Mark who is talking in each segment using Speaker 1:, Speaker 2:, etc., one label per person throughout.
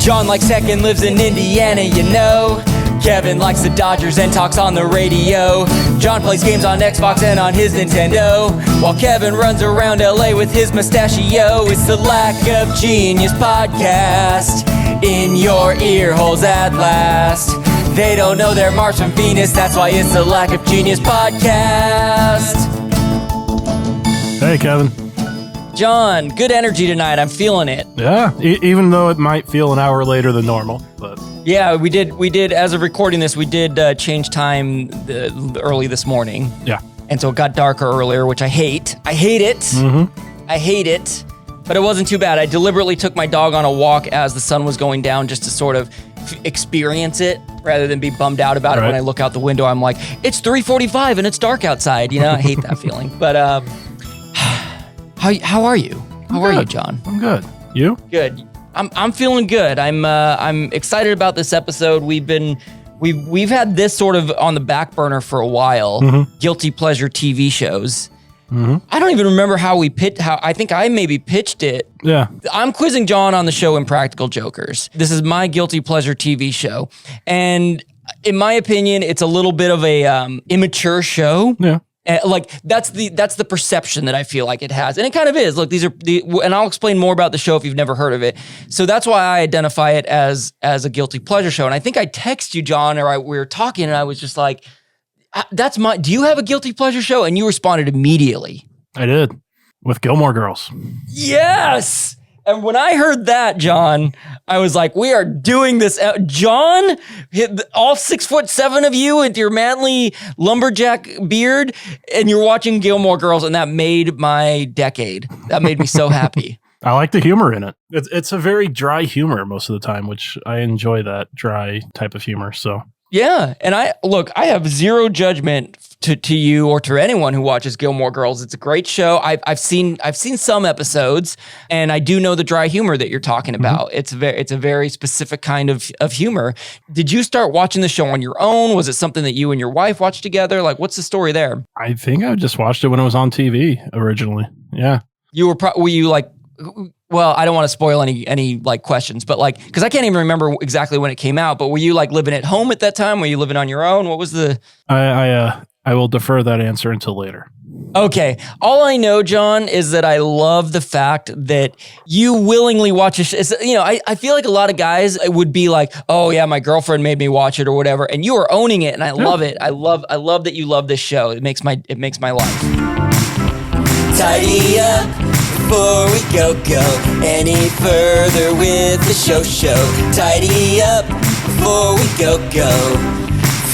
Speaker 1: John likes tech and lives in Indiana, you know. Kevin likes the Dodgers and talks on the radio. John plays games on Xbox and on his Nintendo, while Kevin runs around LA with his mustachio. It's the Lack of Genius podcast, in your ear holes at last. They don't know they're Mars from Venus, that's why it's the Lack of Genius podcast.
Speaker 2: Hey, Kevin.
Speaker 1: John, good energy tonight. I'm feeling it.
Speaker 2: Yeah, even though it might feel an hour later than normal, but...
Speaker 1: Yeah, we did, as of recording this, we did change time early this morning.
Speaker 2: Yeah.
Speaker 1: And so it got darker earlier, which I hate. I hate it. Mm-hmm. I hate it. But it wasn't too bad. I deliberately took my dog on a walk as the sun was going down just to sort of experience it rather than be bummed out about it when I look out the window. I'm like, it's 3:45 and it's dark outside. You know, I hate that feeling. But how are you? How are you, John?
Speaker 2: I'm good. You?
Speaker 1: Good. I'm feeling good. I'm excited about this episode. We've had this sort of on the back burner for a while. Mm-hmm. Guilty pleasure TV shows. Mm-hmm. I don't even remember how I think I maybe pitched it.
Speaker 2: Yeah.
Speaker 1: I'm quizzing John on the show Impractical Jokers. This is my guilty pleasure TV show. And in my opinion, it's a little bit of a immature show.
Speaker 2: Yeah.
Speaker 1: Like that's the perception that I feel like it has, and it kind of is. Look, and I'll explain more about the show if you've never heard of it. So that's why I identify it as a guilty pleasure show. And I think I text you, John, or we were talking, and I was just like, do you have a guilty pleasure show? And you responded immediately.
Speaker 2: I did, with Gilmore Girls.
Speaker 1: Yes. And when I heard that, John, I was like, we are doing this. John, all 6'7" of you with your manly lumberjack beard, and you're watching Gilmore Girls, and that made my decade. That made me so happy.
Speaker 2: I like the humor in it. It's a very dry humor most of the time, which I enjoy that dry type of humor. So
Speaker 1: yeah, and I have zero judgment to you or to anyone who watches Gilmore Girls. It's a great show. I've seen some episodes, and I do know the dry humor that you're talking about. Mm-hmm. It's a very specific kind of humor. Did you start watching the show on your own? Was it something that you and your wife watched together? Like, what's the story there?
Speaker 2: I think I just watched it when it was on TV originally. Yeah.
Speaker 1: Were you like? Well, I don't want to spoil any like questions, but like, because I can't even remember exactly when it came out. But were you like living at home at that time? Were you living on your own? What was the?
Speaker 2: I will defer that answer until later.
Speaker 1: Okay. All I know, John, is that I love the fact that you willingly watch a show. You know, I feel like a lot of guys would be like, oh yeah, my girlfriend made me watch it or whatever. And you are owning it. And I love it. I love that you love this show. It makes my life. Tidy up before we go any further with the show. Tidy up before we go.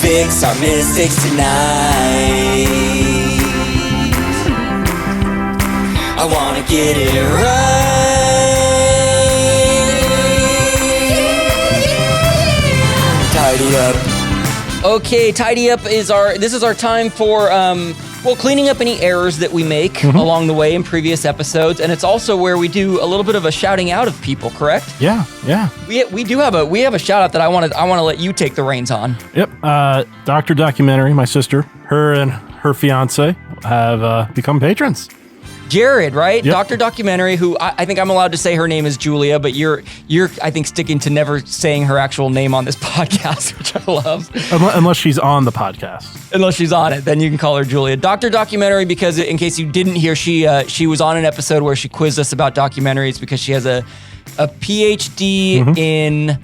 Speaker 1: Fix our mistakes tonight. I wanna get it right. Tidy up. Okay, tidy up is our time for cleaning up any errors that we make along the way in previous episodes, and it's also where we do a little bit of a shouting out of people, correct?
Speaker 2: Yeah.
Speaker 1: We have a shout out that I want to let you take the reins on.
Speaker 2: Yep. Dr. Documentary, my sister, her and her fiance have become patrons.
Speaker 1: Jared, right?
Speaker 2: Yep.
Speaker 1: Dr. Documentary, who I think I'm allowed to say her name is Julia, but you're I think sticking to never saying her actual name on this podcast, which I love.
Speaker 2: Unless she's on the podcast.
Speaker 1: Unless she's on it, then you can call her Julia. Dr. Documentary, because in case you didn't hear, she was on an episode where she quizzed us about documentaries because she has a PhD in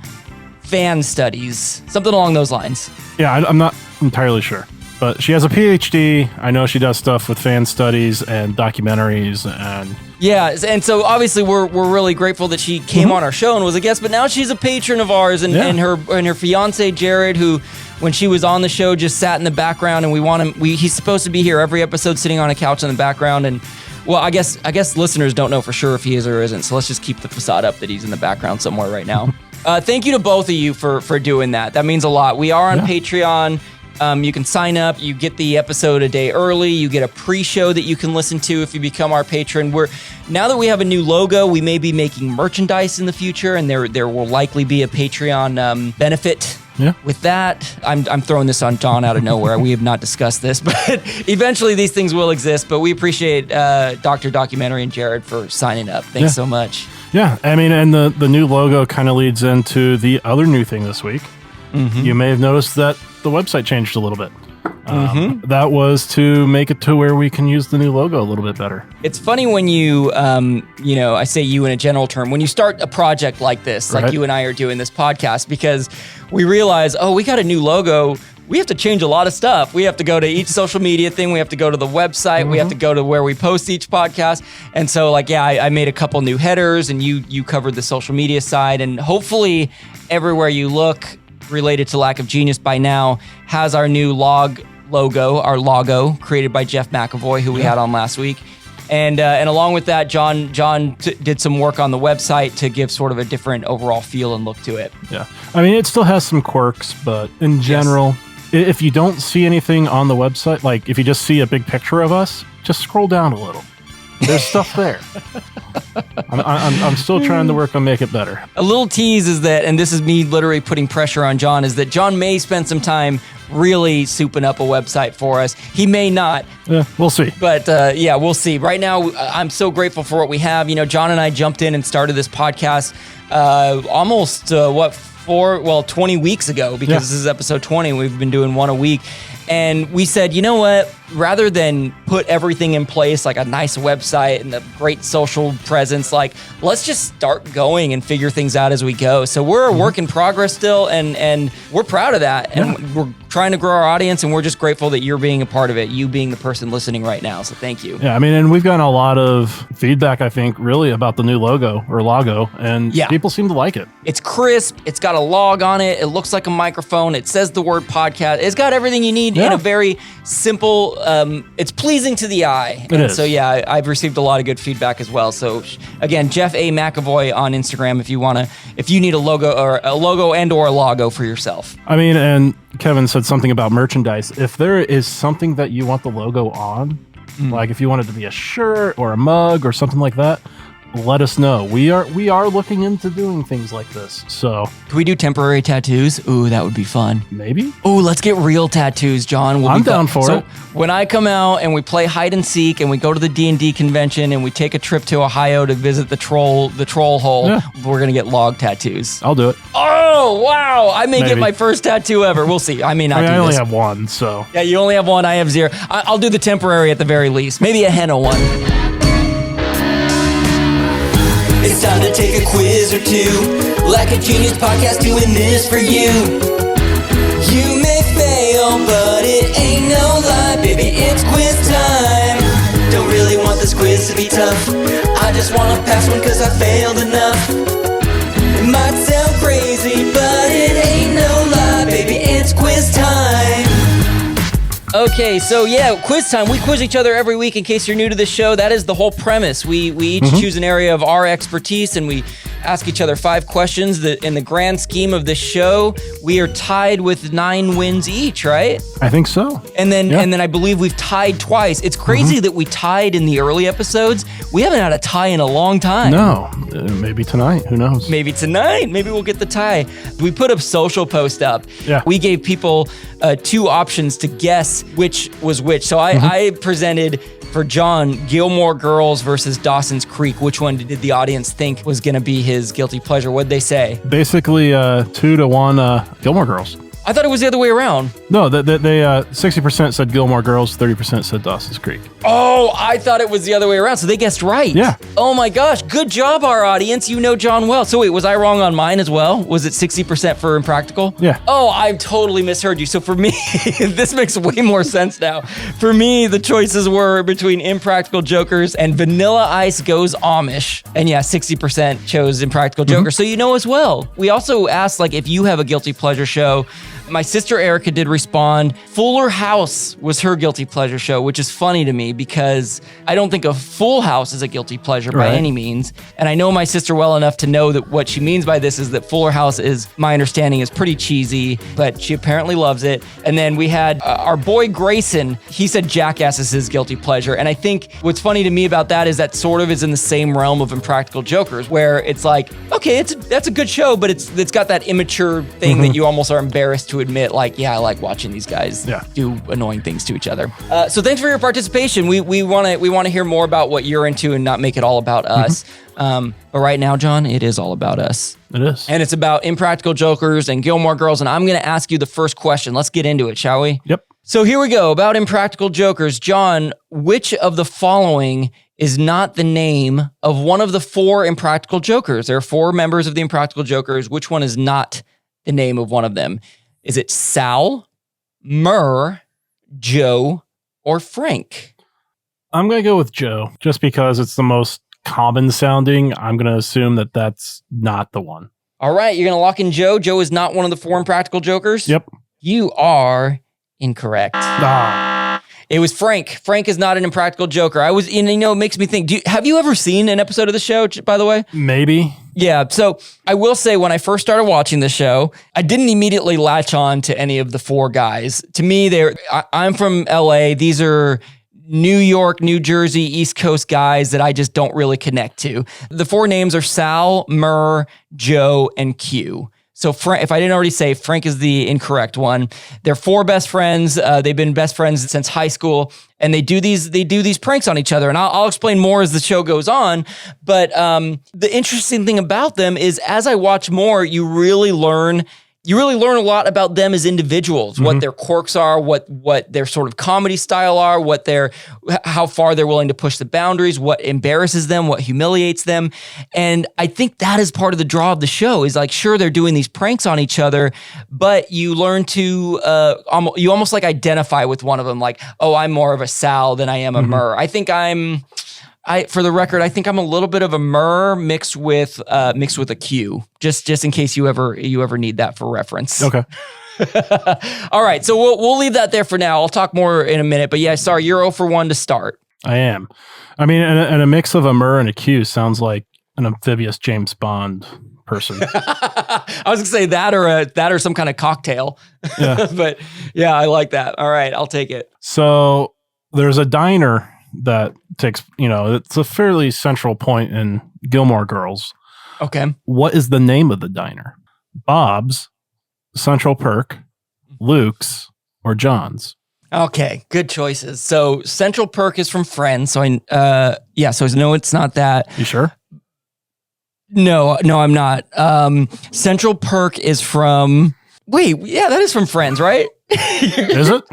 Speaker 1: fan studies, something along those lines.
Speaker 2: Yeah, I'm not entirely sure. But she has a PhD. I know she does stuff with fan studies and documentaries and...
Speaker 1: Yeah, and so obviously we're really grateful that she came on our show and was a guest, but now she's a patron of ours, and her fiance Jared, who when she was on the show just sat in the background, and we want him he's supposed to be here every episode sitting on a couch in the background, and well, I guess listeners don't know for sure if he is or isn't, so let's just keep the facade up that he's in the background somewhere right now. Thank you to both of you for doing that. That means a lot. We are on Patreon. You can sign up. You get the episode a day early. You get a pre-show that you can listen to if you become our patron. Now that we have a new logo, we may be making merchandise in the future, and there will likely be a Patreon benefit.
Speaker 2: Yeah.
Speaker 1: With that, I'm throwing this on John out of nowhere. We have not discussed this, but eventually these things will exist. But we appreciate Dr. Documentary and Jared for signing up. Thanks so much.
Speaker 2: Yeah, I mean, and the new logo kind of leads into the other new thing this week. You may have noticed that the website changed a little bit. That was to make it to where we can use the new logo a little bit better.
Speaker 1: It's funny when you, I say you in a general term, when you start a project like this, like you and I are doing this podcast, because we realize, we got a new logo. We have to change a lot of stuff. We have to go to each social media thing. We have to go to the website. We have to go to where we post each podcast. And so I made a couple new headers, and you covered the social media side. And hopefully everywhere you look related to Lack of Genius by now has our new our logo created by Jeff McAvoy, who we had on last week. And along with that, John did some work on the website to give sort of a different overall feel and look to it.
Speaker 2: Yeah. I mean, it still has some quirks, but in general, if you don't see anything on the website, like if you just see a big picture of us, just scroll down a little. There's stuff there. I'm still trying to work on make it better.
Speaker 1: A little tease is that, and this is me literally putting pressure on John, is that John may spend some time really souping up a website for us. He may not.
Speaker 2: Yeah, we'll see.
Speaker 1: But we'll see. Right now, I'm so grateful for what we have. John and I jumped in and started this podcast almost 20 weeks ago, because this is episode 20. We've been doing one a week. And we said, you know what? Rather than put everything in place, like a nice website and a great social presence, let's just start going and figure things out as we go. So we're a work in progress still, and we're proud of that. And we're trying to grow our audience, and we're just grateful that you're being a part of it, you being the person listening right now. So thank you.
Speaker 2: Yeah, I mean, and we've gotten a lot of feedback, I think, really about the new logo, and people seem to like it.
Speaker 1: It's crisp. It's got a log on it. It looks like a microphone. It says the word podcast. It's got everything you need in a very simple, it's pleasing to the eye.
Speaker 2: It is.
Speaker 1: So I've received a lot of good feedback as well. So again, Jeff A. McAvoy on Instagram if you need a logo or a logo for yourself.
Speaker 2: I mean, and Kevin said something about merchandise. If there is something that you want the logo on, like if you want it to be a shirt or a mug or something like that, let us know. We are looking into doing things like this. So
Speaker 1: can we do temporary tattoos? Ooh, that would be fun.
Speaker 2: Maybe.
Speaker 1: Ooh, let's get real tattoos, John.
Speaker 2: I'm down for it.
Speaker 1: When I come out and we play hide and seek and we go to the D&D convention and we take a trip to Ohio to visit the troll hole, we're gonna get log tattoos.
Speaker 2: I'll do it.
Speaker 1: Oh wow! I may get my first tattoo ever. We'll see. I may not.
Speaker 2: I only have one, so
Speaker 1: yeah, you only have one. I have 0. I'll do the temporary at the very least. Maybe a henna one. It's time to take a quiz or two. Lack of Genius podcast doing this for you. You may fail, but it ain't no lie, baby, it's quiz time. Don't really want this quiz to be tough. I just want to pass one cause I failed enough. It might sound crazy, but it ain't no lie, baby, it's quiz time. Okay, so quiz time. We quiz each other every week in case you're new to this show. That is the whole premise. We each choose an area of our expertise and we ask each other 5 questions. In the grand scheme of this show, we are tied with 9 wins each, right?
Speaker 2: I think so.
Speaker 1: And then I believe we've tied twice. It's crazy that we tied in the early episodes. We haven't had a tie in a long time.
Speaker 2: No, maybe tonight. Who knows?
Speaker 1: Maybe tonight. Maybe we'll get the tie. We put a social post up.
Speaker 2: Yeah.
Speaker 1: We gave people 2 options to guess which was which. So I presented for John Gilmore Girls versus Dawson's Creek. Which one did the audience think was going to be his guilty pleasure? What'd they say?
Speaker 2: Basically 2-1 Gilmore Girls.
Speaker 1: I thought it was the other way around.
Speaker 2: No, they 60% said Gilmore Girls, 30% said Dawson's Creek.
Speaker 1: Oh, I thought it was the other way around. So they guessed right.
Speaker 2: Yeah.
Speaker 1: Oh my gosh. Good job, our audience. You know John well. So wait, was I wrong on mine as well? Was it 60% for Impractical?
Speaker 2: Yeah.
Speaker 1: Oh, I totally misheard you. So for me, this makes way more sense now. For me, the choices were between Impractical Jokers and Vanilla Ice Goes Amish. And 60% chose Impractical Jokers. So you know as well. We also asked if you have a guilty pleasure show. My sister Erica did respond. Fuller House was her guilty pleasure show, which is funny to me because I don't think a Full House is a guilty pleasure by any means. And I know my sister well enough to know that what she means by this is that Fuller House is, my understanding, is pretty cheesy, but she apparently loves it. And then we had our boy Grayson. He said Jackass is his guilty pleasure. And I think what's funny to me about that is that sort of is in the same realm of Impractical Jokers, where it's okay, that's a good show, but it's got that immature thing that you almost are embarrassed to to admit, like, yeah, I like watching these guys do annoying things to each other. So thanks for your participation. We want to hear more about what you're into and not make it all about us. But right now, John, it is all about us.
Speaker 2: It is.
Speaker 1: And it's about Impractical Jokers and Gilmore Girls. And I'm going to ask you the first question. Let's get into it, shall we?
Speaker 2: Yep.
Speaker 1: So here we go. About Impractical Jokers. John, which of the following is not the name of one of the 4 Impractical Jokers? There are 4 members of the Impractical Jokers. Which one is not the name of one of them? Is it Sal, Murr, Joe, or Frank?
Speaker 2: I'm going to go with Joe, just because it's the most common sounding. I'm going to assume that that's not the one.
Speaker 1: All right, you're going to lock in Joe. Joe is not one of the 4 Impractical Jokers?
Speaker 2: Yep.
Speaker 1: You are incorrect. It was Frank. Frank is not an Impractical Joker. It makes me think, have you ever seen an episode of the show, by the way?
Speaker 2: Maybe.
Speaker 1: Yeah, so I will say when I first started watching the show, I didn't immediately latch on to any of the 4 guys. To me, I'm from LA. These are New York, New Jersey, East Coast guys that I just don't really connect to. The 4 names are Sal, Murr, Joe, and Q. So if I didn't already say, Frank is the incorrect one. They're 4 best friends. They've been best friends since high school, and they do these pranks on each other. And I'll explain more as the show goes on. But the interesting thing about them is, as I watch more, you really learn a lot about them as individuals, what their quirks are, what their sort of comedy style are, how far they're willing to push the boundaries, what embarrasses them, what humiliates them. And I think that is part of the draw of the show, is like, sure, they're doing these pranks on each other, but you learn to, you almost like identify with one of them. Like, oh, I'm more of a Sal than I am a Murr. For the record, I think I'm a little bit of a Murr mixed with a Q, just in case you ever need that for reference.
Speaker 2: Okay.
Speaker 1: All right, so we'll leave that there for now. I'll talk more in a minute, but yeah, sorry, you're 0 for 1 to start.
Speaker 2: I am. I mean, and a mix of a Murr and a Q sounds like an amphibious James Bond person.
Speaker 1: I was gonna say that or some kind of cocktail.
Speaker 2: Yeah.
Speaker 1: But yeah, I like that. All right, I'll take it.
Speaker 2: So there's a diner that takes, it's a fairly central point in Gilmore Girls.
Speaker 1: Okay.
Speaker 2: What is the name of the diner? Bob's, Central Perk, Luke's, or John's?
Speaker 1: Okay, good choices. So Central Perk is from Friends. So so no, it's not that.
Speaker 2: You sure?
Speaker 1: No, I'm not. Central Perk is from. Wait, yeah, that is from Friends, right?
Speaker 2: Is it?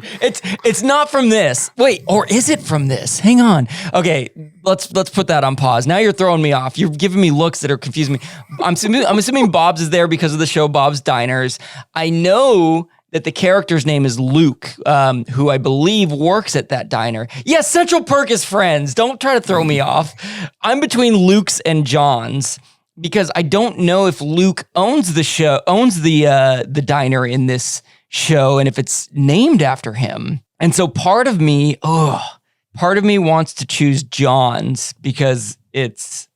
Speaker 1: It's not from this. Wait, or is it from this? Hang on. Okay, let's put that on pause. Now you're throwing me off. You're giving me looks that are confusing me. I'm assuming Bob's is there because of the show Bob's Diners. I know that the character's name is Luke, who I believe works at that diner. Yes, Central Perk is Friends. Don't try to throw me off. I'm between Luke's and John's, because I don't know if Luke owns the diner in this show, and if it's named after him. And so part of me wants to choose John's because it's.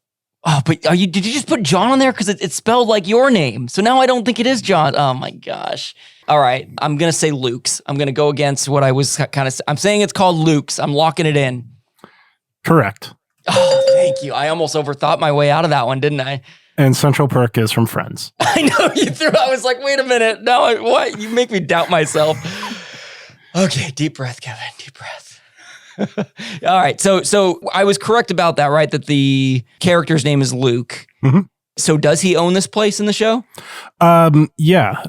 Speaker 1: Oh, but did you just put John on there because it's spelled like your name? So now I don't think it is John. Oh my gosh! All right, I'm gonna say Luke's. I'm gonna go against what I was kind of. I'm saying it's called Luke's. I'm locking it in.
Speaker 2: Correct.
Speaker 1: Oh, thank you. I almost overthought my way out of that one, didn't I?
Speaker 2: And Central Perk is from Friends.
Speaker 1: I know you threw. I was like, wait a minute. No, what? You make me doubt myself. Okay, deep breath, Kevin. Deep breath. All right. So I was correct about that, right? That the character's name is Luke.
Speaker 2: Mm-hmm.
Speaker 1: So does he own this place in the show?
Speaker 2: Yeah.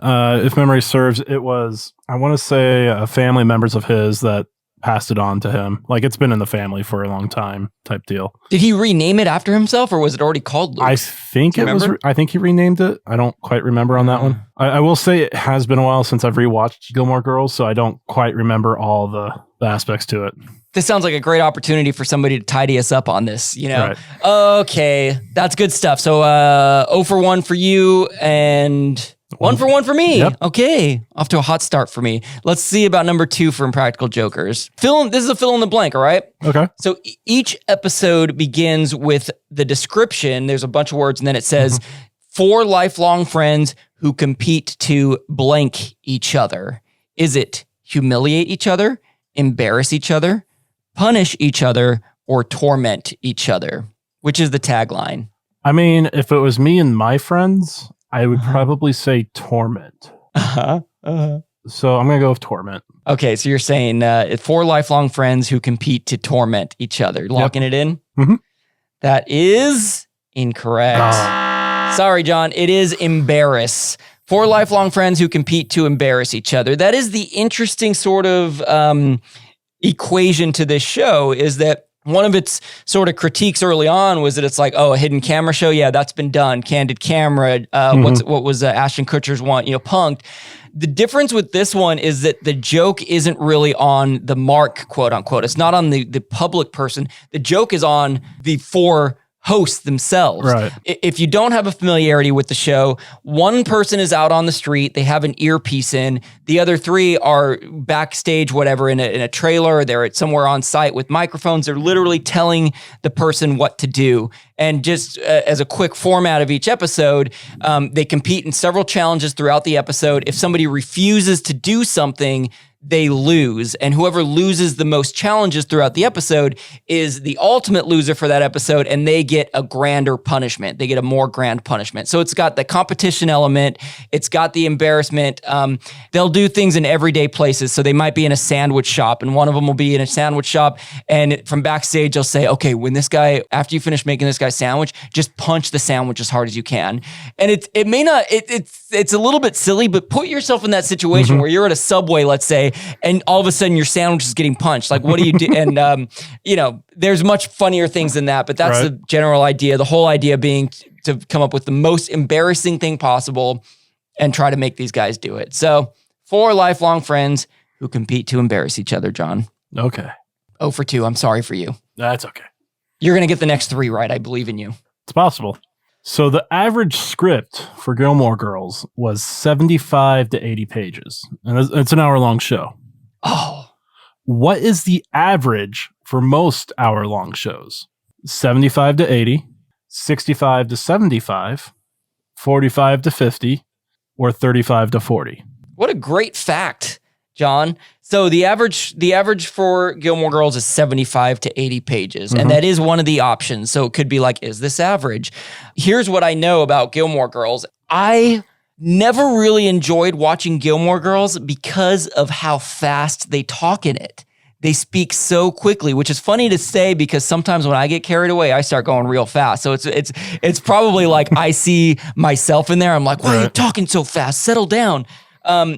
Speaker 2: If memory serves, it was, I want to say, family members of his that passed it on to him. Like, it's been in the family for a long time type deal.
Speaker 1: Did he rename it after himself, or was it already called Luke?
Speaker 2: I think I think he renamed it. I don't quite remember on that one. I will say it has been a while since I've rewatched Gilmore Girls, so I don't quite remember all the aspects to it.
Speaker 1: This sounds like a great opportunity for somebody to tidy us up on this,
Speaker 2: Right.
Speaker 1: Okay, that's good stuff. So 0 for 1 for you and 1 for 1 for me.
Speaker 2: Yep.
Speaker 1: Okay, off to a hot start for me. Let's see about number 2 for Impractical Jokers. This is a fill in the blank, all right?
Speaker 2: Okay.
Speaker 1: So each episode begins with the description. There's a bunch of words, and then it says, 4 lifelong friends who compete to blank each other. Is it humiliate each other, embarrass each other, punish each other, or torment each other? Which is the tagline?
Speaker 2: I mean, if it was me and my friends, I would probably say torment. So I'm going to go with torment.
Speaker 1: Okay, so you're saying 4 lifelong friends who compete to torment each other. Locking it in?
Speaker 2: Mm-hmm.
Speaker 1: That is incorrect. Sorry, John. It is embarrass. 4 lifelong friends who compete to embarrass each other. That is the interesting sort of equation to this show, is that one of its sort of critiques early on was that it's like, oh, a hidden camera show. Yeah, that's been done. Candid camera. What was Ashton Kutcher's one? Punked. The difference with this one is that the joke isn't really on the mark, quote unquote. It's not on the public person. The joke is on the 4 hosts themselves.
Speaker 2: Right.
Speaker 1: If you don't have a familiarity with the show, one person is out on the street, they have an earpiece in, the other 3 are backstage, whatever, in a trailer, they're somewhere on site with microphones, they're literally telling the person what to do. And just as a quick format of each episode, they compete in several challenges throughout the episode. If somebody refuses to do something, they lose. And whoever loses the most challenges throughout the episode is the ultimate loser for that episode, and they get a grander punishment. They get a more grand punishment. So it's got the competition element. It's got the embarrassment. They'll do things in everyday places. So they might be in a sandwich shop, and one of them will be in a sandwich shop, and from backstage, they'll say, okay, when this guy, after you finish making this guy's sandwich, just punch the sandwich as hard as you can. And it may not, it's a little bit silly, but put yourself in that situation where you're at a Subway, let's say, and all of a sudden your sandwich is getting punched. Like, what do you do? And, there's much funnier things than that, but that's the general idea. The whole idea being to come up with the most embarrassing thing possible and try to make these guys do it. So 4 lifelong friends who compete to embarrass each other, John.
Speaker 2: Okay.
Speaker 1: 0 for 2. I'm sorry for you.
Speaker 2: That's okay.
Speaker 1: You're going to get the next 3 right. I believe in you.
Speaker 2: It's possible. So the average script for Gilmore Girls was 75 to 80 pages. And it's an hour-long show.
Speaker 1: Oh.
Speaker 2: What is the average for most hour-long shows? 75 to 80, 65 to 75, 45 to 50, or 35 to 40?
Speaker 1: What a great fact, John. So the average for Gilmore Girls is 75 to 80 pages, and that is one of the options. So it could be like, is this average? Here's what I know about Gilmore Girls. I never really enjoyed watching Gilmore Girls because of how fast they talk in it. They speak so quickly, which is funny to say because sometimes when I get carried away, I start going real fast. So it's probably like I see myself in there. I'm like, why are you talking so fast? Settle down.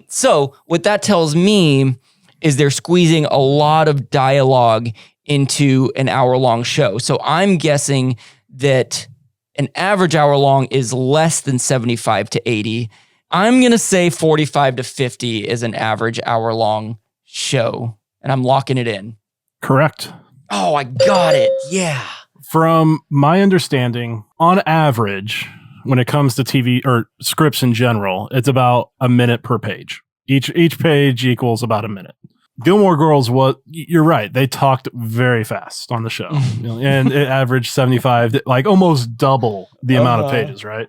Speaker 1: So what that tells me is they're squeezing a lot of dialogue into an hour-long show. So I'm guessing that an average hour-long is less than 75 to 80. I'm going to say 45 to 50 is an average hour-long show, and I'm locking it in.
Speaker 2: Correct.
Speaker 1: Oh, I got it. Yeah.
Speaker 2: From my understanding, on average, when it comes to TV or scripts in general, it's about a minute per page. Each page equals about a minute. Gilmore Girls, you're right. They talked very fast on the show, and it averaged 75, like almost double the amount of pages, right?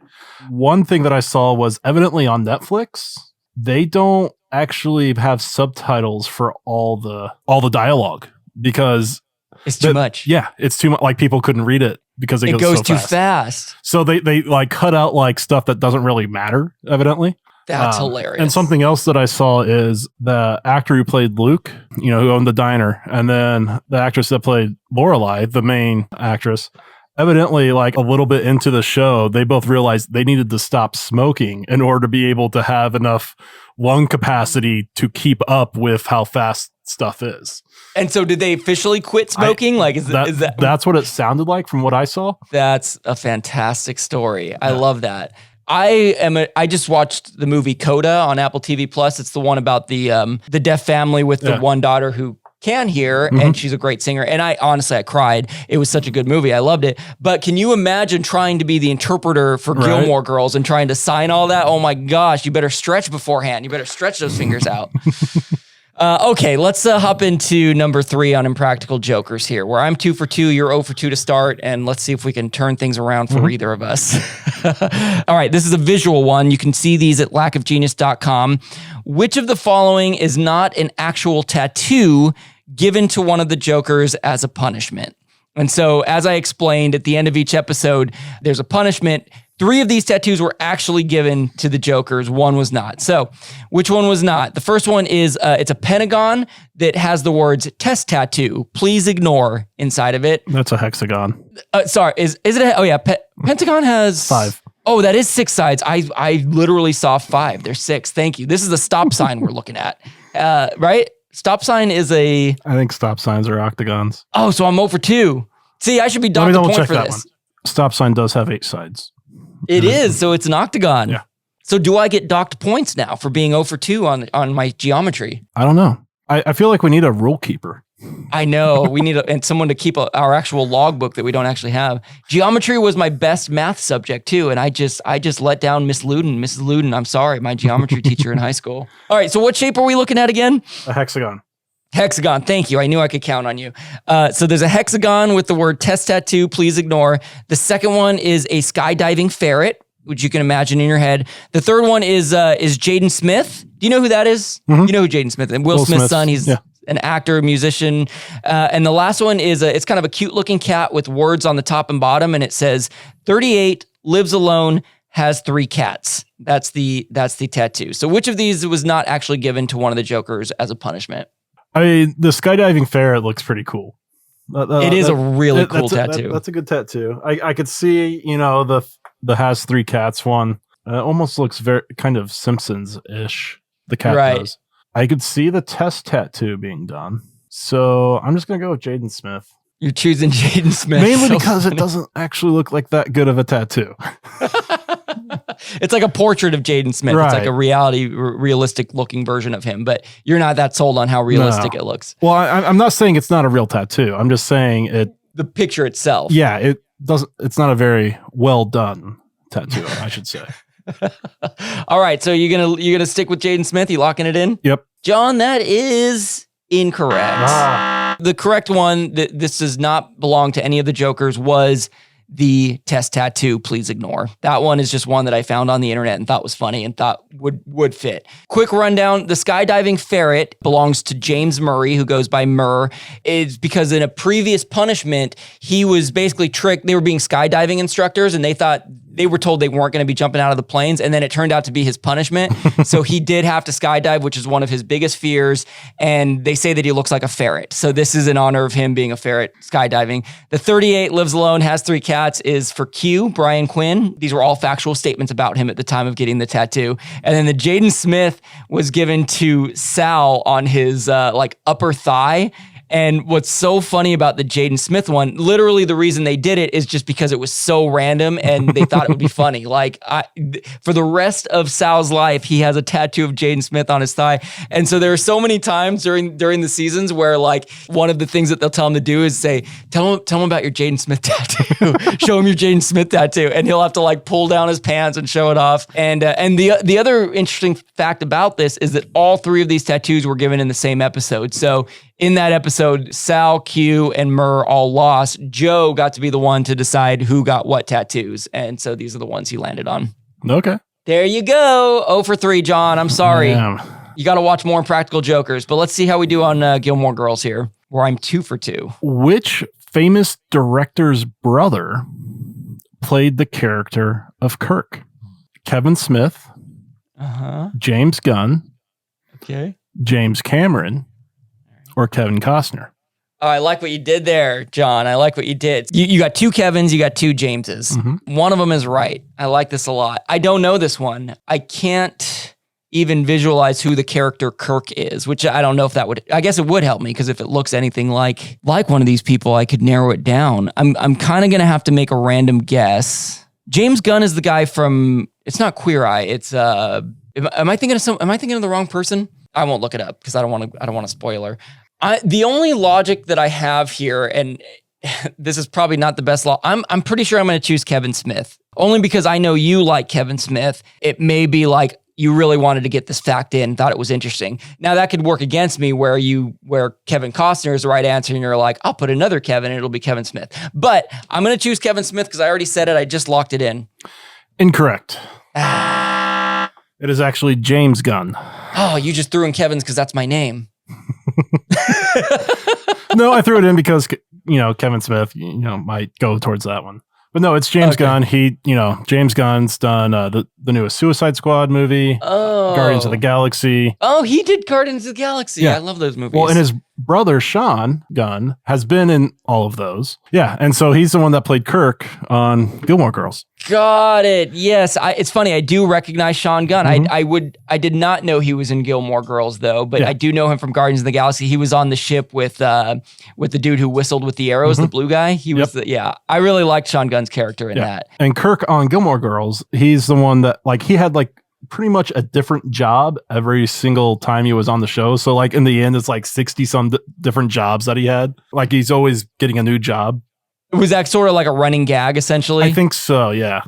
Speaker 2: One thing that I saw was evidently on Netflix, they don't actually have subtitles for all the dialogue because
Speaker 1: it's too much.
Speaker 2: Yeah, it's too much. Like people couldn't read it because it
Speaker 1: goes
Speaker 2: so
Speaker 1: too fast.
Speaker 2: So they like cut out like stuff that doesn't really matter, evidently.
Speaker 1: That's hilarious.
Speaker 2: And something else that I saw is the actor who played Luke, who owned the diner, and then the actress that played Lorelai, the main actress, evidently like a little bit into the show, they both realized they needed to stop smoking in order to be able to have enough lung capacity to keep up with how fast stuff is.
Speaker 1: And so did they officially quit smoking? Is that
Speaker 2: that's what it sounded like from what I saw?
Speaker 1: That's a fantastic story. Yeah. I love that. I just watched the movie Coda on Apple TV Plus. It's the one about the deaf family with the one daughter who can hear, and she's a great singer. And I cried. It was such a good movie. I loved it. But can you imagine trying to be the interpreter for Gilmore Girls and trying to sign all that? Oh my gosh, you better stretch beforehand. You better stretch those fingers out. Okay, let's hop into number 3 on Impractical Jokers here, where I'm 2 for 2, you're 0 for 2 to start, and let's see if we can turn things around for either of us. All right, this is a visual one. You can see these at lackofgenius.com. Which of the following is not an actual tattoo given to one of the Jokers as a punishment? And so, as I explained, at the end of each episode, there's a punishment 3 of these tattoos were actually given to the Jokers. 1 was not. So which one was not? The first one is, it's a pentagon that has the words test tattoo, please ignore inside of it.
Speaker 2: That's a hexagon.
Speaker 1: Sorry, is it? Oh yeah, Pentagon has
Speaker 2: 5.
Speaker 1: Oh, that is 6 sides. I literally saw 5. There's 6. Thank you. This is a stop sign we're looking at, right? Stop sign is I
Speaker 2: think stop signs are octagons.
Speaker 1: Oh, so I'm 0 for 2. See, I should be docked a point for this.
Speaker 2: Stop sign does have 8 sides.
Speaker 1: It is, so it's an octagon.
Speaker 2: Yeah.
Speaker 1: So do I get docked points now for being 0 for 2 on my geometry?
Speaker 2: I don't know. I feel like we need a rule keeper.
Speaker 1: I know. We need someone to keep our actual logbook that we don't actually have. Geometry was my best math subject too, and I just let down Miss Luden. Mrs. Luden, I'm sorry, my geometry teacher in high school. All right, so what shape are we looking at again?
Speaker 2: A hexagon.
Speaker 1: Hexagon. Thank you. I knew I could count on you. So there's a hexagon with the word test tattoo, please ignore. The second one is a skydiving ferret, which you can imagine in your head. The third one is Jaden Smith. Do you know who that is? Mm-hmm. You know who Jaden Smith is. Will Smith's son. He's an actor, musician. And the last one is it's kind of a cute looking cat with words on the top and bottom. And it says 38, lives alone, has 3 cats. That's the tattoo. So which of these was not actually given to one of the Jokers as a punishment?
Speaker 2: The skydiving ferret looks pretty cool.
Speaker 1: It is a really cool tattoo.
Speaker 2: That's a good tattoo. I could see, the has 3 cats one. Almost looks very kind of Simpsons-ish. The cat does. I could see the test tattoo being done. So I'm just going to go with Jaden Smith.
Speaker 1: You're choosing Jaden Smith.
Speaker 2: Mainly because it doesn't actually look like that good of a tattoo.
Speaker 1: It's like a portrait of Jaden Smith. Right. It's like a realistic looking version of him, but you're not that sold on how realistic it looks.
Speaker 2: Well, I'm not saying it's not a real tattoo. I'm just saying
Speaker 1: the picture itself.
Speaker 2: Yeah, it's not a very well done tattoo, I should say.
Speaker 1: All right, so you're gonna stick with Jaden Smith? You locking it in?
Speaker 2: Yep.
Speaker 1: John, that is incorrect. The correct one, this does not belong to any of the Jokers, was the test tattoo, please ignore. That one is just one that I found on the internet and thought was funny and thought would fit. Quick rundown, the skydiving ferret belongs to James Murray, who goes by Murr. It's because in a previous punishment, he was basically tricked. They were being skydiving instructors and they were told they weren't going to be jumping out of the planes, and then it turned out to be his punishment. So he did have to skydive, which is one of his biggest fears, and they say that he looks like a ferret. So this is in honor of him being a ferret skydiving. The 38 lives alone, has 3 cats is for Q, Brian Quinn. These were all factual statements about him at the time of getting the tattoo. And then the Jaden Smith was given to Sal on his upper thigh. And what's so funny about the Jaden Smith one, literally the reason they did it is just because it was so random and they thought it would be funny. For the rest of Sal's life, he has a tattoo of Jaden Smith on his thigh. And so there are so many times during the seasons where one of the things that they'll tell him to do is say, tell him about your Jaden Smith tattoo. Show him your Jaden Smith tattoo. And he'll have to pull down his pants and show it off. And the other interesting fact about this is that all 3 of these tattoos were given in the same episode. So in that episode, Sal, Q, and Murr all lost. Joe got to be the one to decide who got what tattoos. And so these are the ones he landed on.
Speaker 2: Okay.
Speaker 1: There you go. 0 for 3, John. I'm sorry. You got to watch more Impractical Jokers. But let's see how we do on Gilmore Girls here, where I'm 2 for 2.
Speaker 2: Which famous director's brother played the character of Kirk? Kevin Smith, James Gunn, James Cameron, or Kevin Costner?
Speaker 1: Oh, I like what you did there, John. I like what you did. You got 2 Kevins, you got 2 Jameses. Mm-hmm. One of them is right. I like this a lot. I don't know this one. I can't even visualize who the character Kirk is, which I don't know if that would, I guess it would help me, because if it looks anything like one of these people, I could narrow it down. I'm kind of going to have to make a random guess. James Gunn is the guy from, it's not Queer Eye. It's, am I thinking of the wrong person? I won't look it up because I don't want to spoil her. The only logic that I have here, and this is probably not the best law, I'm pretty sure I'm going to choose Kevin Smith. Only because I know you like Kevin Smith. It may be you really wanted to get this fact in, thought it was interesting. Now that could work against me where Kevin Costner is the right answer and you're like, I'll put another Kevin and it'll be Kevin Smith. But I'm going to choose Kevin Smith because I already said it. I just locked it in.
Speaker 2: Incorrect. It is actually James Gunn.
Speaker 1: Oh, you just threw in Kevin's because that's my name.
Speaker 2: No, I threw it in because, Kevin Smith, might go towards that one. But no, it's James Gunn. James Gunn's done the newest Suicide Squad movie, Guardians of the Galaxy.
Speaker 1: Oh, he did Guardians of the Galaxy. Yeah. I love those movies.
Speaker 2: Well, and his brother, Sean Gunn, has been in all of those. Yeah, and so he's the one that played Kirk on Gilmore Girls.
Speaker 1: Got it. Yes, it's funny. I do recognize Sean Gunn. I did not know he was in Gilmore Girls though, but I do know him from Guardians of the Galaxy. He was on the ship with the dude who whistled with the arrows, the blue guy. He was I really liked Sean Gunn's character in that. And
Speaker 2: Kirk on Gilmore Girls, he's the one that he had pretty much a different job every single time he was on the show. So in the end, it's 60 some different jobs that he had. He's always getting a new job.
Speaker 1: Was that sort of like a running gag, essentially?
Speaker 2: I think so, yeah.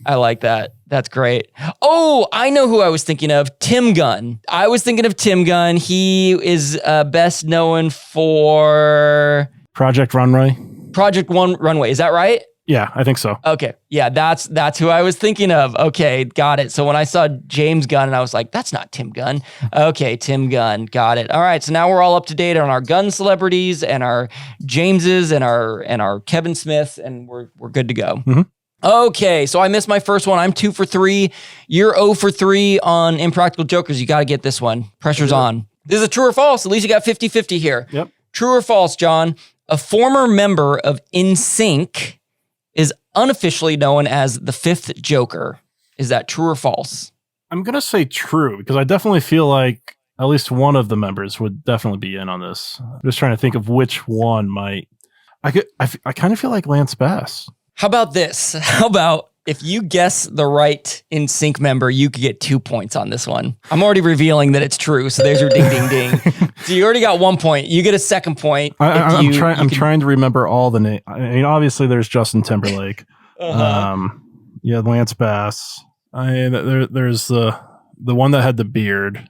Speaker 1: I like that. That's great. Oh, I know who I was thinking of. Tim Gunn. I was thinking of Tim Gunn. He is best known for...
Speaker 2: Project Runway.
Speaker 1: Project Runway. Is that right?
Speaker 2: Yeah, I think so.
Speaker 1: Okay. Yeah, that's who I was thinking of. Okay, got it. So when I saw James Gunn, and I was like, that's not Tim Gunn. Okay, Tim Gunn. Got it. All right, so now we're all up to date on our Gunn celebrities and our Jameses and our Kevin Smiths, and we're good to go.
Speaker 2: Mm-hmm.
Speaker 1: Okay, so I missed my first one. I'm 2 for 3. You're 0 for 3 on Impractical Jokers. You got to get this one. Pressure's on. This is a true or false. At least you got 50-50 here.
Speaker 2: Yep.
Speaker 1: True or false, John? A former member of NSYNC is unofficially known as the fifth Joker. Is that true or false?
Speaker 2: I'm going to say true, because I definitely feel like at least one of the members would definitely be in on this. I'm just trying to think of which one might. I kind of feel like Lance Bass.
Speaker 1: How about this? How about if you guess the right NSYNC member, you could get 2 points on this one. I'm already revealing that it's true, so there's your ding, ding, ding. So you already got 1 point. You get a second point.
Speaker 2: I'm trying to remember all the names. I mean, obviously there's Justin Timberlake. Lance Bass. There's the one that had the beard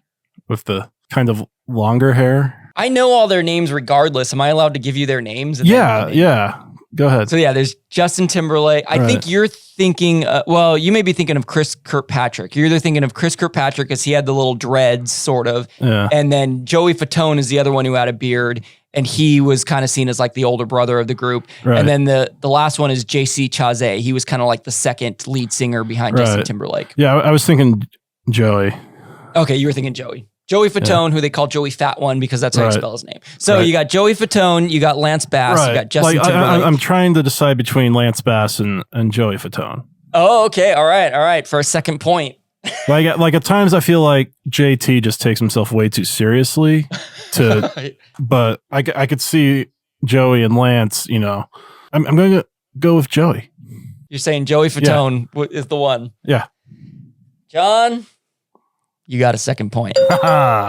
Speaker 2: with the kind of longer hair.
Speaker 1: I know all their names regardless. Am I allowed to give you their names?
Speaker 2: Yeah. Go ahead.
Speaker 1: So there's Justin Timberlake. I think you're thinking, you may be thinking of Chris Kirkpatrick. You're either thinking of Chris Kirkpatrick because he had the little dreads, sort of.
Speaker 2: Yeah.
Speaker 1: And then Joey Fatone is the other one who had a beard. And he was kind of seen as the older brother of the group. Right. And then the last one is JC Chasez. He was kind of like the second lead singer behind Justin Timberlake.
Speaker 2: Yeah, I was thinking Joey.
Speaker 1: Okay, you were thinking Joey. Joey Fatone, who they call Joey Fat One because that's how you spell his name. So you got Joey Fatone, you got Lance Bass, you got Justin Timberlake.
Speaker 2: I'm trying to decide between Lance Bass and Joey Fatone.
Speaker 1: Oh, okay. All right. For a second point.
Speaker 2: At times I feel like JT just takes himself way too seriously but I could see Joey and Lance, I'm going to go with Joey.
Speaker 1: You're saying Joey Fatone is the one.
Speaker 2: Yeah.
Speaker 1: John, you got a second point.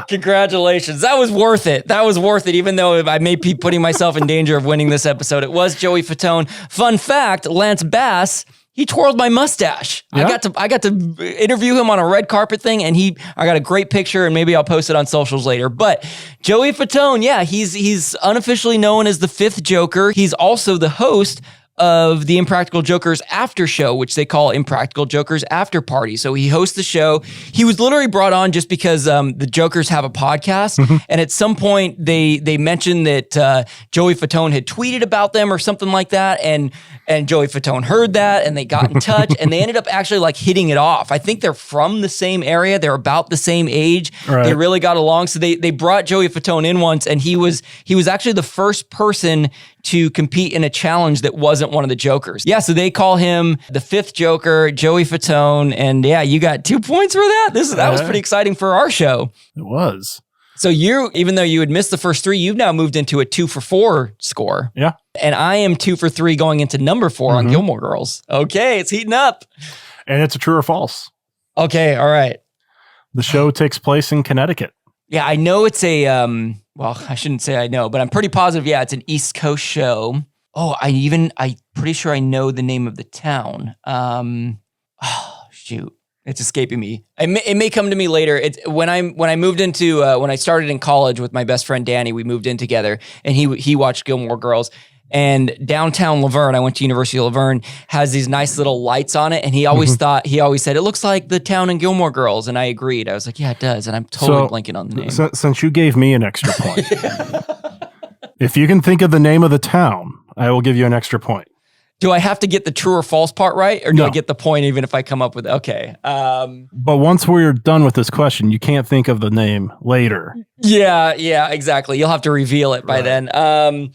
Speaker 1: Congratulations. That was worth it. Even though I may be putting myself in danger of winning this episode. It was Joey Fatone. Fun fact, Lance Bass, he twirled my mustache. Yeah? I got to interview him on a red carpet thing, and I got a great picture, and maybe I'll post it on socials later. But Joey Fatone, he's unofficially known as the fifth Joker. He's also the host of the Impractical Jokers after show, which they call Impractical Jokers After Party. So he hosts the show. He was literally brought on just because the Jokers have a podcast. Mm-hmm. And at some point they mentioned that Joey Fatone had tweeted about them or something like that. And Joey Fatone heard that and they got in touch and they ended up actually hitting it off. I think they're from the same area. They're about the same age. Right. They really got along. So they brought Joey Fatone in once, and he was actually the first person to compete in a challenge that wasn't one of the Jokers. Yeah, so they call him the fifth Joker, Joey Fatone, and you got 2 points for that. That was pretty exciting for our show.
Speaker 2: It was.
Speaker 1: So even though you had missed the first three, you've now moved into a 2 for 4 score.
Speaker 2: Yeah.
Speaker 1: And I am 2 for 3 going into number 4 on Gilmore Girls. Okay, it's heating up.
Speaker 2: And it's a true or false.
Speaker 1: Okay, all right.
Speaker 2: The show takes place in Connecticut.
Speaker 1: Yeah, I know it's a, I shouldn't say I know, but I'm pretty positive, it's an East Coast show. Oh, I'm pretty sure I know the name of the town. Shoot. It's escaping me. It may come to me later. It's when I moved into when I started in college with my best friend Danny, we moved in together, and he watched Gilmore Girls. And downtown Laverne, I went to University of Laverne, has these nice little lights on it, and he always said it looks like the town in Gilmore Girls, and I agreed. I was like, yeah, it does, and I'm totally blanking on the name.
Speaker 2: Since you gave me an extra point, if you can think of the name of the town, I will give you an extra point.
Speaker 1: Do I have to get the true or false part right, or do
Speaker 2: No.
Speaker 1: I get the point even if I come up with okay?
Speaker 2: But once we're done with this question, you can't think of the name later.
Speaker 1: Yeah, exactly. You'll have to reveal it by
Speaker 2: Right.
Speaker 1: then.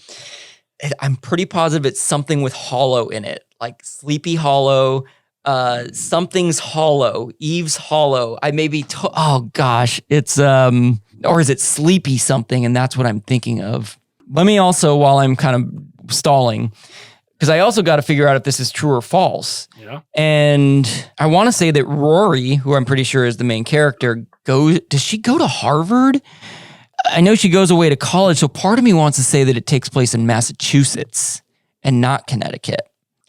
Speaker 1: I'm pretty positive it's something with hollow in it, like Sleepy Hollow. Something's hollow. Eve's hollow. I may be. Oh gosh, it's or is it Sleepy something? And that's what I'm thinking of. Let me also, while I'm kind of stalling, because I also got to figure out if this is true or false.
Speaker 2: Yeah.
Speaker 1: And I want to say that Rory, who I'm pretty sure is the main character, does she go to Harvard? I know she goes away to college, so part of me wants to say that it takes place in Massachusetts and not Connecticut.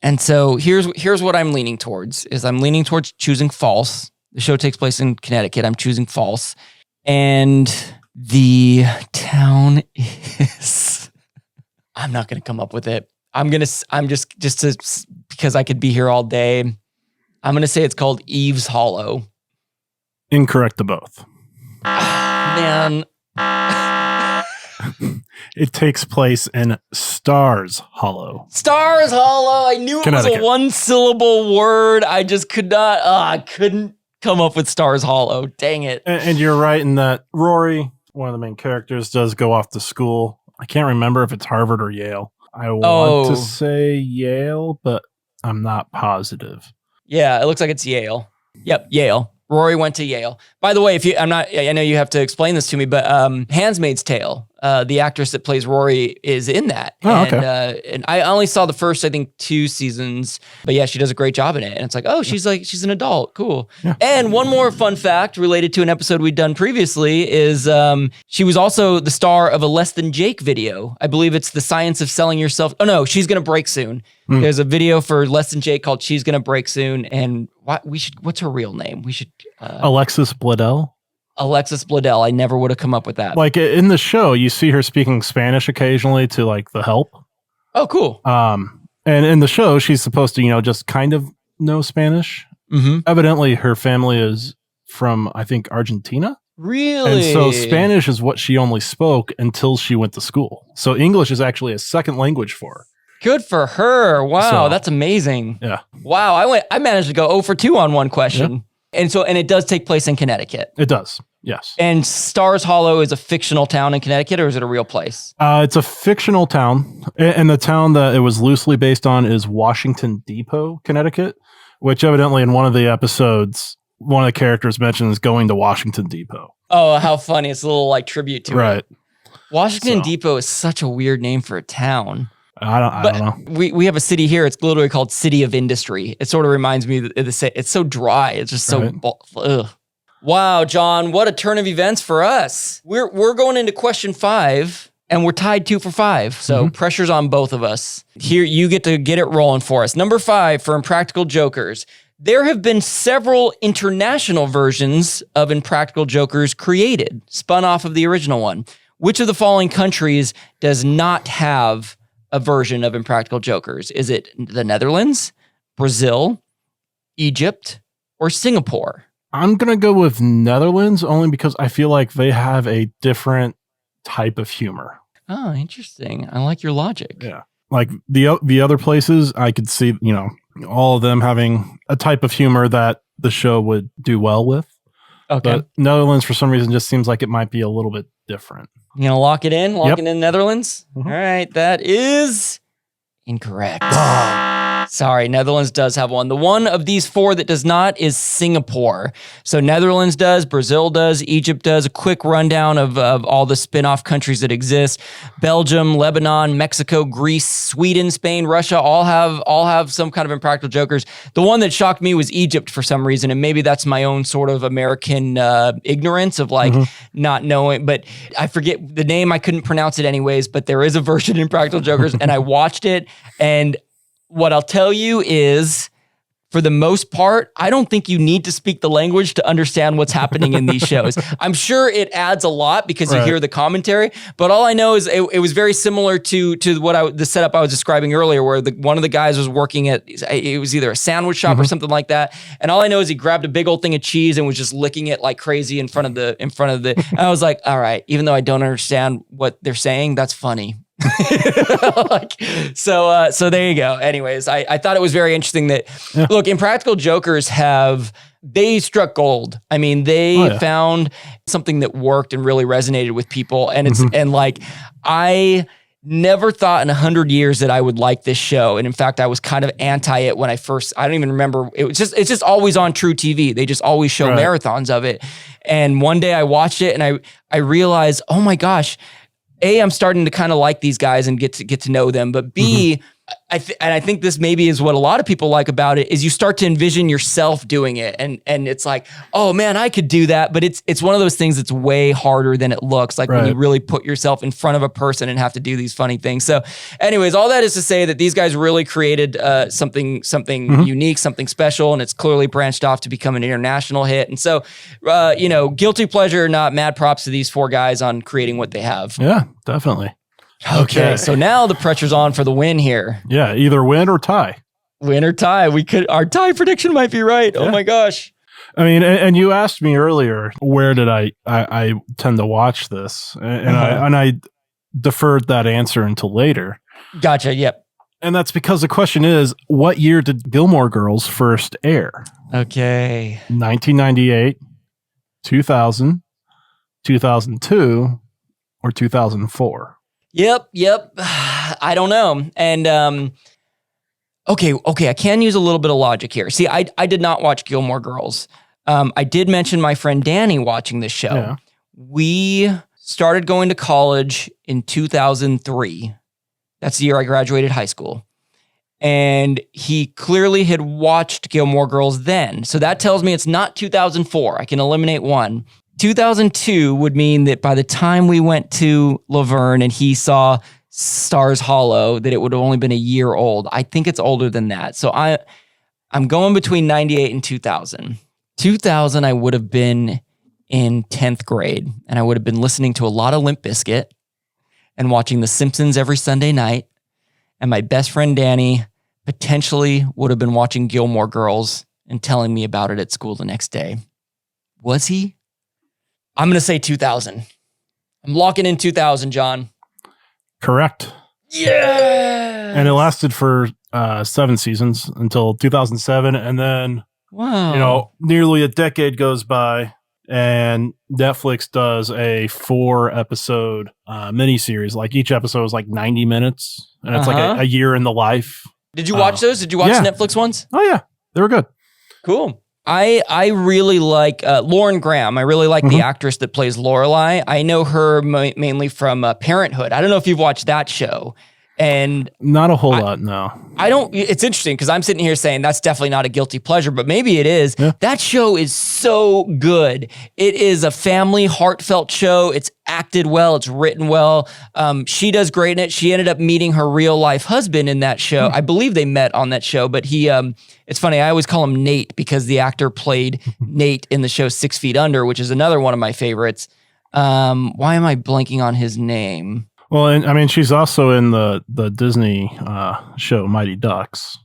Speaker 1: And so here's what I'm leaning towards, is I'm leaning towards choosing false. The show takes place in Connecticut. I'm choosing false. And the town is, I'm not going to come up with it. Because I could be here all day. I'm going to say it's called Eve's Hollow.
Speaker 2: Incorrect to both.
Speaker 1: Man.
Speaker 2: It takes place in Stars Hollow.
Speaker 1: Stars Hollow. I knew it was a one-syllable word. I just could not. I couldn't come up with Stars Hollow. Dang it.
Speaker 2: And you're right in that Rory, one of the main characters, does go off to school. I can't remember if it's Harvard or Yale. I want to say Yale, but I'm not positive.
Speaker 1: Yeah, it looks like it's Yale. Yep, Yale. Rory went to Yale. By the way, I know you have to explain this to me, but Handmaid's Tale, the actress that plays Rory is in that.
Speaker 2: Oh,
Speaker 1: and,
Speaker 2: okay.
Speaker 1: And I only saw the first, I think, 2 seasons, but yeah, she does a great job in it. And it's like, oh, she's an adult. Cool. Yeah. And one more fun fact related to an episode we'd done previously is she was also the star of a Less Than Jake video. I believe it's The Science of Selling Yourself. Oh no, She's Gonna Break Soon. There's a video for Less Than Jake called She's Gonna Break Soon. And what's her real name? We should
Speaker 2: Alexis Bledel.
Speaker 1: Alexis Bledel. I never would have come up with that.
Speaker 2: Like in the show, you see her speaking Spanish occasionally to like the help.
Speaker 1: Oh, cool.
Speaker 2: And in the show, she's supposed to, just kind of know Spanish.
Speaker 1: Mm-hmm.
Speaker 2: Evidently, her family is from, I think, Argentina.
Speaker 1: Really?
Speaker 2: And so Spanish is what she only spoke until she went to school. So English is actually a second language for her.
Speaker 1: Good for her. Wow, that's amazing.
Speaker 2: Yeah.
Speaker 1: Wow, I managed to go 0 for 2 on one question. Yep. And it does take place in Connecticut.
Speaker 2: It does. Yes.
Speaker 1: And Stars Hollow is a fictional town in Connecticut, or is it a real place?
Speaker 2: It's a fictional town. And the town that it was loosely based on is Washington Depot, Connecticut, which evidently in one of the episodes, one of the characters mentions going to Washington Depot.
Speaker 1: Oh, how funny. It's a little like tribute to
Speaker 2: it.
Speaker 1: Washington Depot is such a weird name for a town.
Speaker 2: I don't know.
Speaker 1: We have a city here. It's literally called City of Industry. It sort of reminds me of it's so dry. It's just so ugh. Wow, John, what a turn of events for us. We're going into question 5 and we're tied 2 for 5. So pressure's on both of us. Here, you get to get it rolling for us. Number 5 for Impractical Jokers. There have been several international versions of Impractical Jokers created, spun off of the original one. Which of the following countries does not have a version of Impractical Jokers? Is it the Netherlands, Brazil, Egypt, or Singapore?
Speaker 2: I'm going to go with Netherlands only because I feel like they have a different type of humor.
Speaker 1: Oh, interesting. I like your logic.
Speaker 2: Yeah. Like the other places, I could see, all of them having a type of humor that the show would do well with.
Speaker 1: Okay.
Speaker 2: But Netherlands, for some reason, just seems like it might be a little bit different.
Speaker 1: You gonna lock it in? Lock it in Netherlands? Mm-hmm. All right, that is incorrect. Sorry, Netherlands does have one. The one of these 4 that does not is Singapore. So Netherlands does, Brazil does, Egypt does. A quick rundown of all the spin-off countries that exist. Belgium, Lebanon, Mexico, Greece, Sweden, Spain, Russia all have some kind of Impractical Jokers. The one that shocked me was Egypt for some reason, and maybe that's my own sort of American ignorance of not knowing, but I forget the name. I couldn't pronounce it anyways, but there is a version in Impractical Jokers, and I watched it, and what I'll tell you is, for the most part, I don't think you need to speak the language to understand what's happening in these shows. I'm sure it adds a lot because you hear the commentary, but all I know is it was very similar to the setup I was describing earlier, where one of the guys was working at, it was either a sandwich shop or something like that, and all I know is he grabbed a big old thing of cheese and was just licking it like crazy in front of the. And I was like, all right, even though I don't understand what they're saying, that's funny. So there you go. Anyways, I thought it was very interesting that look, Impractical Jokers they struck gold. I mean, they found something that worked and really resonated with people. And I never thought in 100 years that I would like this show. And in fact, I was kind of anti it when I don't even remember. It's just always on True TV. They just always show marathons of it. And one day I watched it and I realized, oh my gosh, A, I'm starting to kind of like these guys and get to know them. But B, I think this maybe is what a lot of people like about it is you start to envision yourself doing it. And it's like, oh man, I could do that. But it's one of those things that's way harder than it looks like when you really put yourself in front of a person and have to do these funny things. So anyways, all that is to say that these guys really created something unique, something special, and it's clearly branched off to become an international hit. And so, guilty pleasure or not, mad props to these 4 guys on creating what they have.
Speaker 2: Yeah, definitely.
Speaker 1: Okay, so now the pressure's on for the win here.
Speaker 2: Yeah, either win or tie.
Speaker 1: Win or tie. Our tie prediction might be right. Yeah. Oh my gosh.
Speaker 2: I mean, and you asked me earlier, where did I tend to watch this? And I deferred that answer until later.
Speaker 1: Gotcha, yep.
Speaker 2: And that's because the question is, what year did Gilmore Girls first air?
Speaker 1: Okay.
Speaker 2: 1998, 2000, 2002, or 2004?
Speaker 1: Yep. I don't know. And okay, I can use a little bit of logic here. See, I did not watch Gilmore Girls. I did mention my friend Danny watching this show. Yeah. We started going to college in 2003. That's the year I graduated high school. And he clearly had watched Gilmore Girls then. So that tells me it's not 2004. I can eliminate one. 2002 would mean that by the time we went to Laverne and he saw Stars Hollow, that it would have only been a year old. I think it's older than that. So I'm going between 98 and 2000. 2000, I would have been in 10th grade, and I would have been listening to a lot of Limp Bizkit and watching The Simpsons every Sunday night. And my best friend Danny potentially would have been watching Gilmore Girls and telling me about it at school the next day. Was he? I'm going to say 2000. I'm locking in 2000, John.
Speaker 2: Correct.
Speaker 1: Yeah.
Speaker 2: And it lasted for 7 seasons until 2007. And then, nearly a decade goes by and Netflix does a 4-episode miniseries. Like each episode is like 90 minutes and it's like a year in the life.
Speaker 1: Did you watch those? Did you watch Netflix ones?
Speaker 2: Oh yeah. They were good.
Speaker 1: Cool. I really like Lauren Graham. I really like the actress that plays Lorelai. I know her mainly from Parenthood. I don't know if you've watched that show. And
Speaker 2: not a whole lot, no.
Speaker 1: I don't. It's interesting because I'm sitting here saying that's definitely not a guilty pleasure, but maybe it is. Yeah. That show is so good. It is a family, heartfelt show. It's acted well. It's written well. She does great in it. She ended up meeting her real life husband in that show. I believe they met on that show, but he. It's funny. I always call him Nate because the actor played Nate in the show 6 Feet Under, which is another one of my favorites. Why am I blanking on his name?
Speaker 2: Well, and I mean, she's also in the Disney show Mighty Ducks.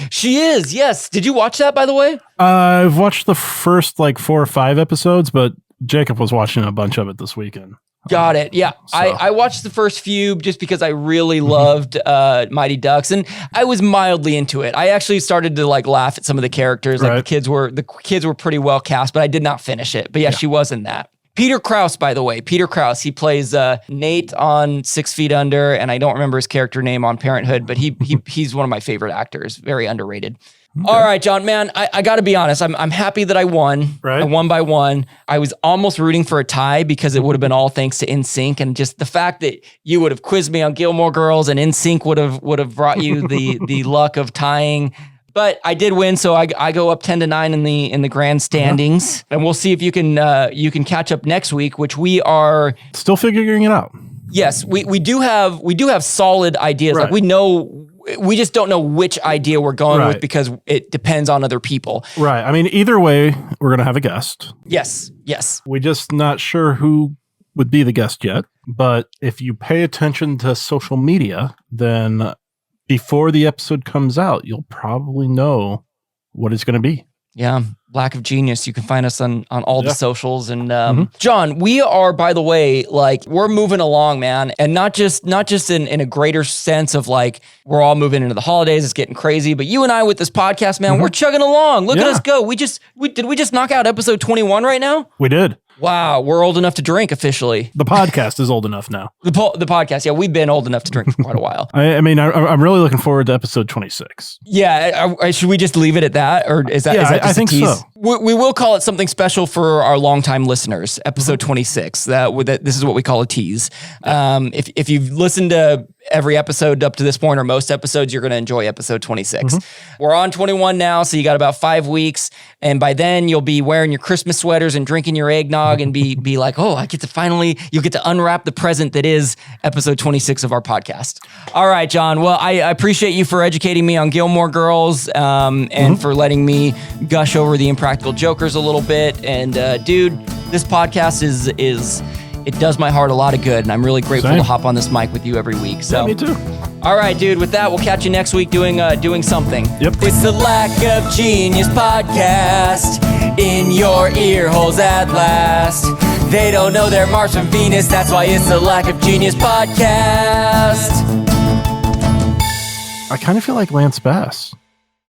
Speaker 1: She is, yes. Did you watch that, by the way?
Speaker 2: I've watched the first 4 or 5 episodes, but Jacob was watching a bunch of it this weekend.
Speaker 1: Got it. Yeah, so. I watched the first few just because I really loved Mighty Ducks, and I was mildly into it. I actually started to laugh at some of the characters. Like the kids were pretty well cast, but I did not finish it. But yeah, she was in that. Peter Krause, by the way. Peter Krause. He plays Nate on 6 Feet Under, and I don't remember his character name on Parenthood, but he's one of my favorite actors. Very underrated. Okay. All right, John, man, I got to be honest. I'm happy that I won. Right. I won by 1. I was almost rooting for a tie because it would have been all thanks to NSYNC, and just the fact that you would have quizzed me on Gilmore Girls and NSYNC would have brought you the luck of tying. But I did win, so I go up 10-9 in the grand standings, and we'll see if you can catch up next week, which we are
Speaker 2: still figuring it out.
Speaker 1: Yes, we do have solid ideas. Right. We just don't know which idea we're going with because it depends on other people.
Speaker 2: Right. I mean, either way, we're gonna have a guest.
Speaker 1: Yes.
Speaker 2: We're just not sure who would be the guest yet. But if you pay attention to social media, then before the episode comes out, you'll probably know what it's going to be.
Speaker 1: Yeah. Lack of Genius. You can find us on all the socials. And John, we are, by the way, like we're moving along, man. And not just in a greater sense of like, we're all moving into the holidays. It's getting crazy. But you and I with this podcast, man, we're chugging along. Look at us go. Did we just knock out episode 21 right now?
Speaker 2: We did.
Speaker 1: Wow, we're old enough to drink officially.
Speaker 2: The podcast is old enough now.
Speaker 1: The podcast, yeah, we've been old enough to drink for quite a while.
Speaker 2: I'm really looking forward to episode 26.
Speaker 1: Yeah, should we just leave it at that, or is that just
Speaker 2: I think
Speaker 1: a tease?
Speaker 2: so.
Speaker 1: We will call it something special for our longtime listeners. Episode 26. This is what we call a tease. If you've listened to every episode up to this point, or most episodes, you're going to enjoy episode 26. We're on 21 now, so you got about 5 weeks, and by then you'll be wearing your Christmas sweaters and drinking your eggnog and be like, oh, you'll get to unwrap the present that is episode 26 of our podcast. All right, John. Well, I appreciate you for educating me on Gilmore Girls and for letting me gush over the Impractical Jokers a little bit. And dude, this podcast is it does my heart a lot of good, and I'm really grateful to hop on this mic with you every week. So,
Speaker 2: yeah, me too.
Speaker 1: All right, dude. With that, we'll catch you next week doing something.
Speaker 2: Yep.
Speaker 1: It's the Lack of Genius podcast in your ear holes at last. They don't know they're Mars from Venus. That's why it's the Lack of Genius podcast.
Speaker 2: I kind of feel like Lance Bass.